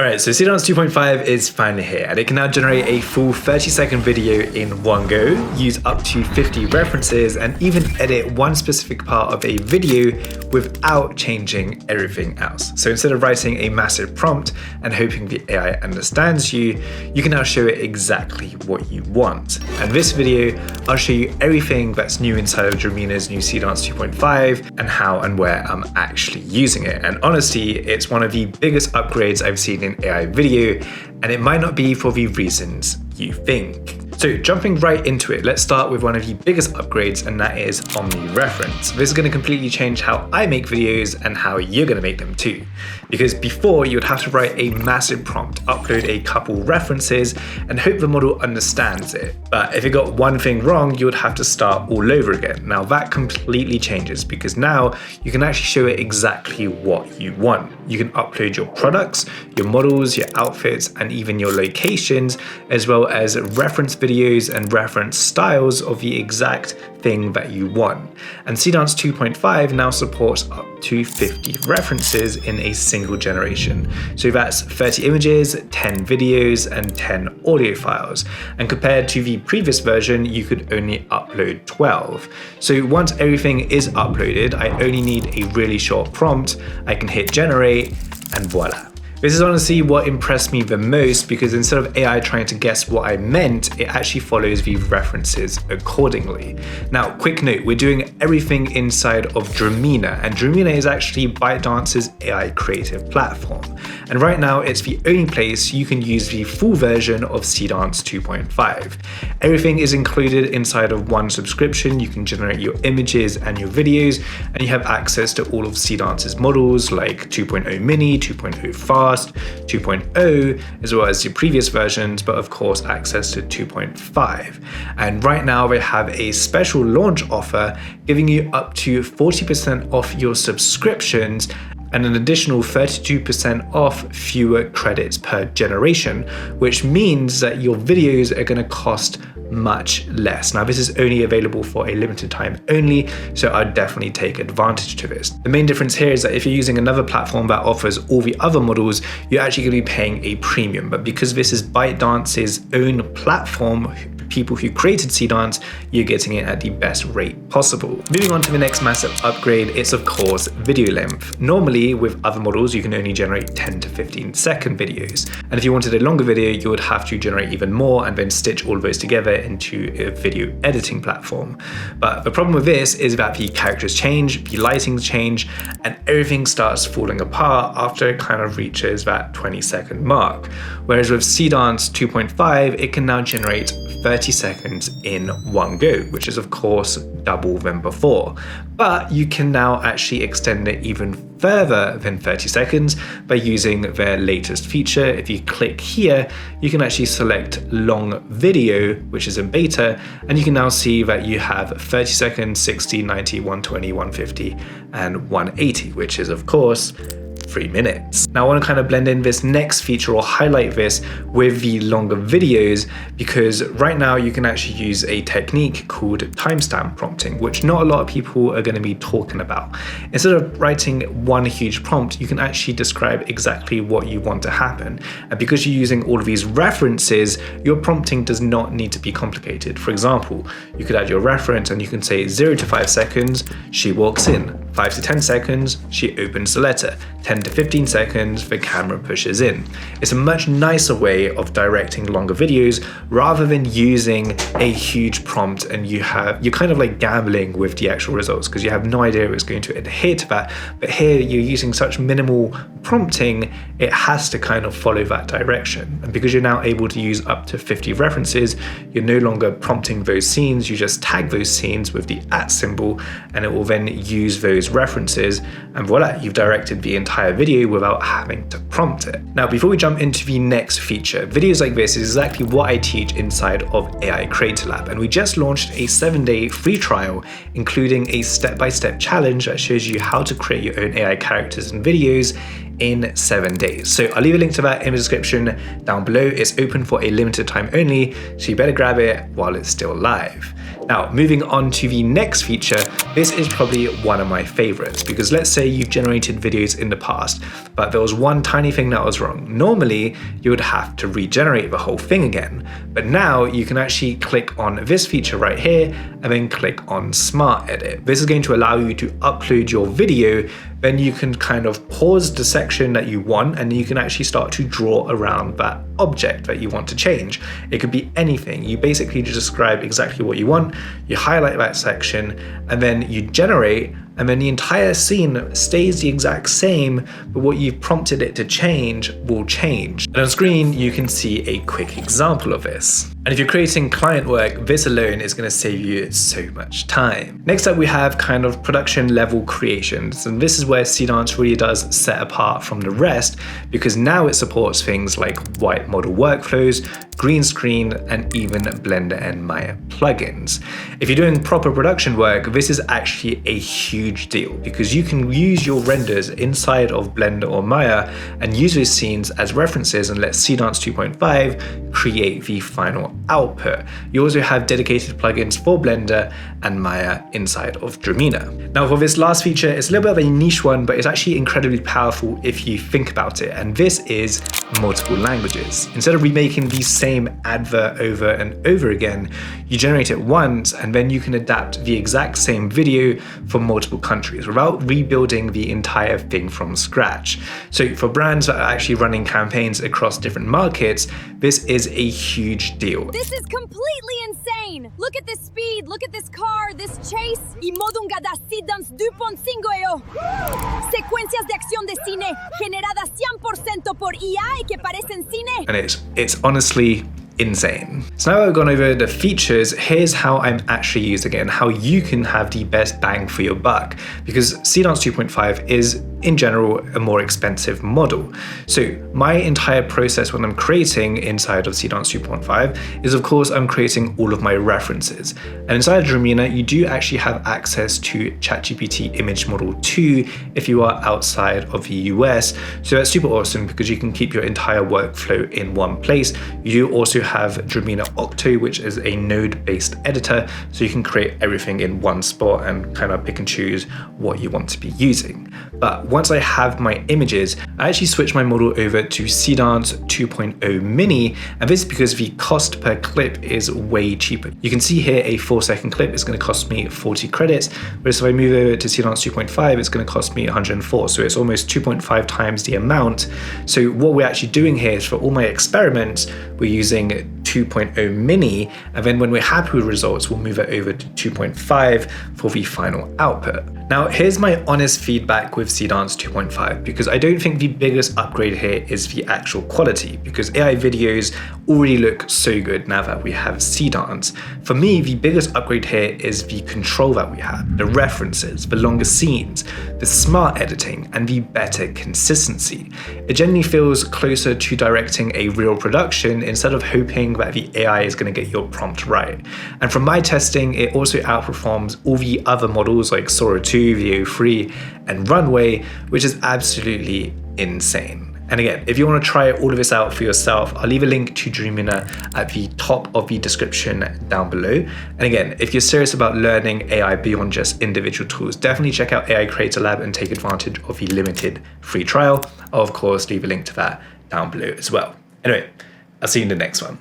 Alright, so Seedance 2.5 is finally here, and it can now generate a full 30-second video in one go, use up to 50 references, and even edit one specific part of a video without changing everything else. So instead of writing a massive prompt and hoping the AI understands you, you can now show it exactly what you want. And this video, I'll show you everything that's new inside of Dreamina's new Seedance 2.5 and how and where I'm actually using it. And honestly, it's one of the biggest upgrades I've seen in AI video, and it might not be for the reasons you think. So jumping right into it, let's start with one of the biggest upgrades, and that is Omni reference. This is going to completely change how I make videos and how you're going to make them too. Because before, you would have to write a massive prompt, upload a couple references, and hope the model understands it. But if it got one thing wrong, you would have to start all over again. Now that completely changes, because now you can actually show it exactly what you want. You can upload your products, your models, your outfits, and even your locations, as well as reference videos and reference styles of the exact thing that you want. And Seedance 2.5 now supports up to 50 references in a single generation. So that's 30 images, 10 videos, and 10 audio files. And compared to the previous version, you could only upload 12. So once everything is uploaded, I only need a really short prompt. I can hit generate, and voila. This is honestly what impressed me the most, because instead of AI trying to guess what I meant, it actually follows the references accordingly. Now, quick note, we're doing everything inside of Dreamina, and Dreamina is actually ByteDance's AI creative platform. And right now, it's the only place you can use the full version of Seedance 2.5. Everything is included inside of one subscription. You can generate your images and your videos, and you have access to all of Seedance's models like 2.0 mini, 2.0 fast, 2.0, as well as the previous versions, but of course access to 2.5. And right now they have a special launch offer giving you up to 40% off your subscriptions and an additional 32% off fewer credits per generation, which means that your videos are going to cost much less. Now, this is only available for a limited time only, so I'd definitely take advantage to this. The main difference here is that if you're using another platform that offers all the other models, you're actually going to be paying a premium. But because this is ByteDance's own platform, people who created Seedance, you're getting it at the best rate possible. Moving on to the next massive upgrade, it's of course video length. Normally with other models, you can only generate 10 to 15 second videos. And if you wanted a longer video, you would have to generate even more and then stitch all of those together into a video editing platform. But the problem with this is that the characters change, the lighting change, and everything starts falling apart after it kind of reaches that 20-second mark. Whereas with Seedance 2.5, it can now generate 30 seconds in one go, which is of course double than before. But you can now actually extend it even further than 30 seconds by using their latest feature. If you click here, you can actually select long video, which is in beta, and you can now see that you have 30 seconds, 60, 90, 120, 150, and 180, which is of course 3 minutes. Now I want to kind of blend in this next feature or highlight this with the longer videos, because right now you can actually use a technique called timestamp prompting, which not a lot of people are going to be talking about. Instead of writing one huge prompt, you can actually describe exactly what you want to happen. And because you're using all of these references, your prompting does not need to be complicated. For example, you could add your reference and you can say 0 to 5 seconds, she walks in. 5 to 10 seconds, she opens the letter. 10 to 15 seconds, the camera pushes in. It's a much nicer way of directing longer videos rather than using a huge prompt and you're kind of like gambling with the actual results because you have no idea if it's going to adhere to that. But here you're using such minimal prompting, it has to kind of follow that direction. And because you're now able to use up to 50 references, you're no longer prompting those scenes, you just tag those scenes with the @ symbol and it will then use those references, and voila, you've directed the entire video without having to prompt it. Now, before we jump into the next feature, videos like this is exactly what I teach inside of AI Creator Lab, and we just launched a 7-day free trial, including a step-by-step challenge that shows you how to create your own AI characters and videos in 7 days. So I'll leave a link to that in the description down below. It's open for a limited time only, so you better grab it while it's still live. Now, moving on to the next feature, this is probably one of my favorites, because let's say you've generated videos in the past, but there was one tiny thing that was wrong. Normally, you would have to regenerate the whole thing again, but now you can actually click on this feature right here and then click on Smart Edit. This is going to allow you to upload your video. Then you can kind of pause the section that you want, and you can actually start to draw around that object that you want to change. It could be anything. You basically just describe exactly what you want, you highlight that section, and then you generate, and then the entire scene stays the exact same, but what you've prompted it to change will change. And on screen, you can see a quick example of this. And if you're creating client work, this alone is going to save you so much time. Next up, we have kind of production level creations. And this is where Seedance really does set apart from the rest, because now it supports things like white model workflows, green screen, and even Blender and Maya plugins. If you're doing proper production work, this is actually a huge deal, because you can use your renders inside of Blender or Maya and use those scenes as references and let Seedance 2.5 create the final output. You also have dedicated plugins for Blender and Maya inside of Dreamina. Now for this last feature, it's a little bit of a niche one, but it's actually incredibly powerful if you think about it, and this is multiple languages. Instead of remaking the same advert over and over again, you generate it once and then you can adapt the exact same video for multiple countries without rebuilding the entire thing from scratch. So for brands that are actually running campaigns across different markets, this is a huge deal. This is completely insane! Look at this speed, look at this car, this chase. Y modunga da Seedance 2.5 yo. Secuencias de acción de cine generadas 100% por IA y que parecen cine. And it's honestly insane. So now I've gone over the features, here's how I'm actually using it and how you can have the best bang for your buck, because Seedance 2.5 is in general a more expensive model. So my entire process when I'm creating inside of Seedance 2.5 is, of course, I'm creating all of my references. And inside of Dreamina, you do actually have access to ChatGPT Image Model 2 if you are outside of the US. So that's super awesome because you can keep your entire workflow in one place. You do also have Dreamina Octo, which is a node-based editor, so you can create everything in one spot and kind of pick and choose what you want to be using. But once I have my images, I actually switch my model over to Seedance 2.0 Mini, and this is because the cost per clip is way cheaper. You can see here a 4-second clip is going to cost me 40 credits, whereas if I move over to Seedance 2.5, it's going to cost me 104, so it's almost 2.5 times the amount. So what we're actually doing here is for all my experiments, we're using 2.0 Mini, and then when we're happy with results, we'll move it over to 2.5 for the final output. Now, here's my honest feedback with Seedance 2.5, because I don't think the biggest upgrade here is the actual quality, because AI videos already look so good now that we have Seedance. For me, the biggest upgrade here is the control that we have, the references, the longer scenes, the smart editing, and the better consistency. It generally feels closer to directing a real production instead of hoping that the AI is going to get your prompt right. And from my testing, it also outperforms all the other models like Sora 2, VO3, and Runway, which is absolutely insane. And again, if you want to try all of this out for yourself, I'll leave a link to Dreamina at the top of the description down below. And again, if you're serious about learning AI beyond just individual tools, definitely check out AI Creator Lab and take advantage of the limited free trial. I'll of course leave a link to that down below as well. Anyway, I'll see you in the next one.